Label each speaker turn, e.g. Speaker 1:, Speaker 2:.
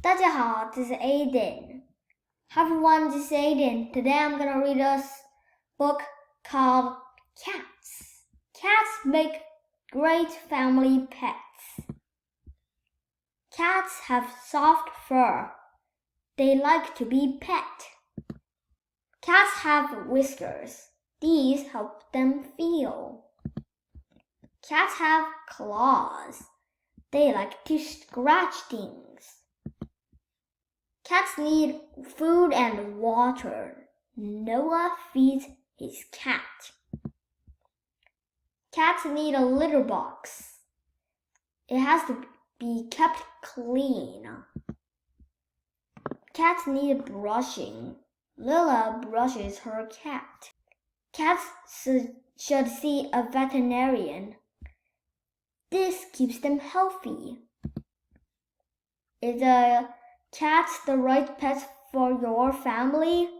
Speaker 1: 大家好, this is Ayden. Hi everyone, this is Ayden. Today I'm gonna read a book called Cats. Cats make great family pets. Cats have soft fur. They like to be pet. Cats have whiskers. These help them feel. Cats have claws. They like to scratch things. Cats need food and water. Noah feeds his cat. Cats need a litter box. It has to be kept clean. Cats need brushing. Lila brushes her cat. Cats should see a veterinarian. This keeps them healthy. Is a cat the right pet for your family?